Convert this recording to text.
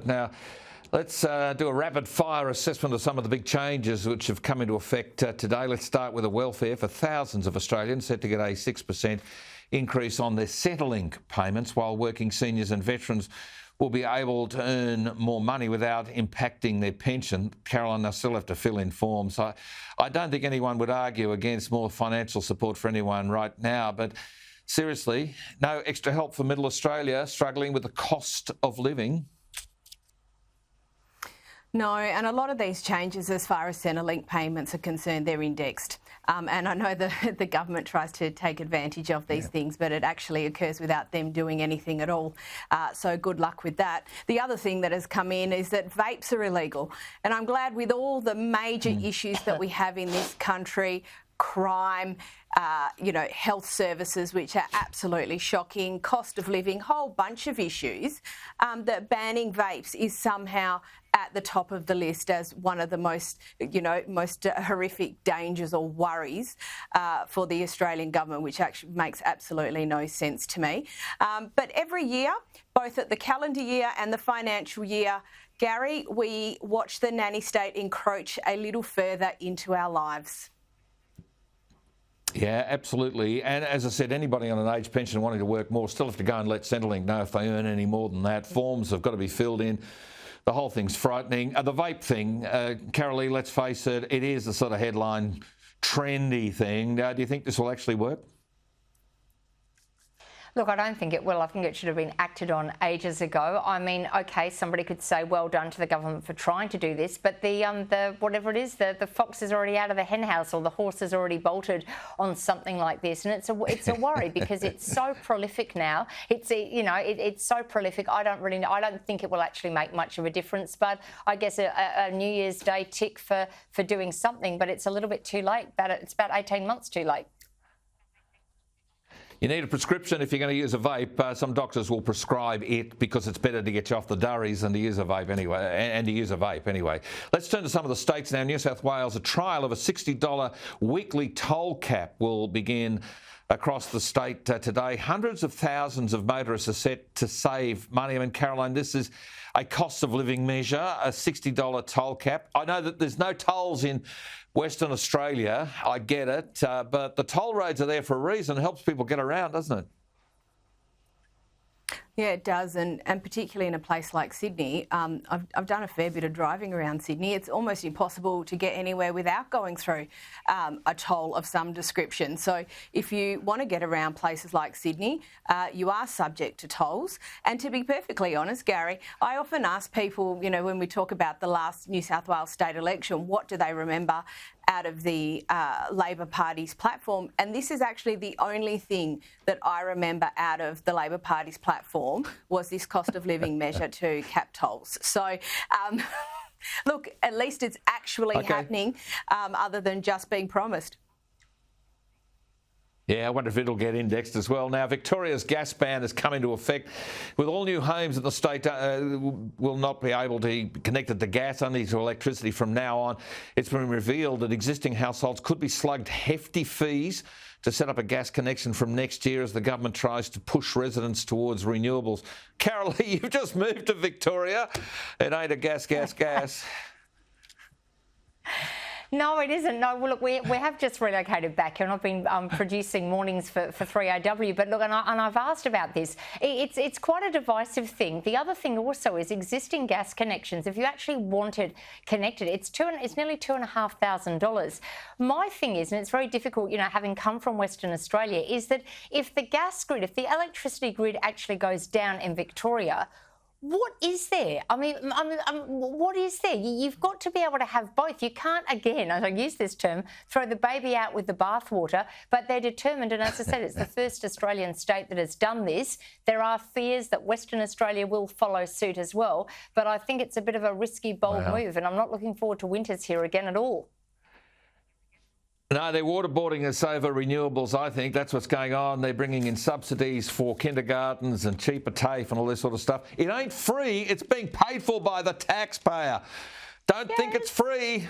Now, let's do a rapid-fire assessment of some of the big changes which have come into effect today. Let's start with the welfare for thousands of Australians set to get a 6% increase on their Centrelink payments, while working seniors and veterans will be able to earn more money without impacting their pension. Caroline, I still have to fill in forms. I don't think anyone would argue against more financial support for anyone right now, but seriously, no extra help for Middle Australia struggling with the cost of living? No, and a lot of these changes, as far as Centrelink payments are concerned, they're indexed. And I know the government tries to take advantage of these things, but it actually occurs without them doing anything at all. So good luck with that. The other thing that has come in is that vapes are illegal. And I'm glad, with all the major issues that we have in this country, crime, health services, which are absolutely shocking, cost of living, whole bunch of issues, that banning vapes is somehow at the top of the list as one of the most horrific dangers or worries for the Australian government, which actually makes absolutely no sense to me. But every year, both at the calendar year and the financial year, Gary, we watch the nanny state encroach a little further into our lives. Yeah, absolutely. And as I said, anybody on an age pension wanting to work more still have to go and let Centrelink know if they earn any more than that. Forms have got to be filled in. The whole thing's frightening. The vape thing, Karalee, let's face it, it is a sort of headline trendy thing. Do you think this will actually work? Look, I don't think it will. I think it should have been acted on ages ago. I mean, OK, somebody could say well done to the government for trying to do this, but the whatever it is, the fox is already out of the hen house, or the horse is already bolted on something like this, and it's a worry because it's so prolific now. It's so prolific. I don't think it will actually make much of a difference. But I guess a New Year's Day tick for doing something, but it's a little bit too late. It's about 18 months too late. You need a prescription if you're going to use a vape. Some doctors will prescribe it because it's better to get you off the durries than to use a vape anyway. Let's turn to some of the states now. New South Wales, a trial of a $60 weekly toll cap will begin across the state today. Hundreds of thousands of motorists are set to save money. I mean, Caroline, this is a cost of living measure, a $60 toll cap. I know that there's no tolls in Western Australia, I get it, but the toll roads are there for a reason. It helps people get around, doesn't it? Yeah, it does, and particularly in a place like Sydney. I've done a fair bit of driving around Sydney. It's almost impossible to get anywhere without going through a toll of some description. So if you want to get around places like Sydney, you are subject to tolls. And to be perfectly honest, Gary, I often ask people, when we talk about the last New South Wales state election, what do they remember out of the Labor Party's platform? And this is actually the only thing that I remember out of the Labor Party's platform was this cost of living measure to cap tolls. So, look, at least it's actually happening, other than just being promised. Yeah, I wonder if it'll get indexed as well. Now, Victoria's gas ban has come into effect, with all new homes in the state will not be able to be connected to gas, only to electricity from now on. It's been revealed that existing households could be slugged hefty fees to set up a gas connection from next year as the government tries to push residents towards renewables. Karalee, you've just moved to Victoria. It ain't a gas. No, it isn't. No, well, look, we have just relocated back here, and I've been producing mornings for 3AW. But look, and I've asked about this. It's quite a divisive thing. The other thing also is existing gas connections. If you actually want it connected, it's nearly $2,500. My thing is, and it's very difficult, having come from Western Australia, is that if the electricity grid actually goes down in Victoria, what is there? I mean, what is there? You've got to be able to have both. You can't, again, I use this term, throw the baby out with the bathwater, but they're determined. And as I said, it's the first Australian state that has done this. There are fears that Western Australia will follow suit as well. But I think it's a bit of a risky, bold move. And I'm not looking forward to winters here again at all. No, they're waterboarding us over renewables, I think. That's what's going on. They're bringing in subsidies for kindergartens and cheaper TAFE and all this sort of stuff. It ain't free. It's being paid for by the taxpayer. Don't think it's free.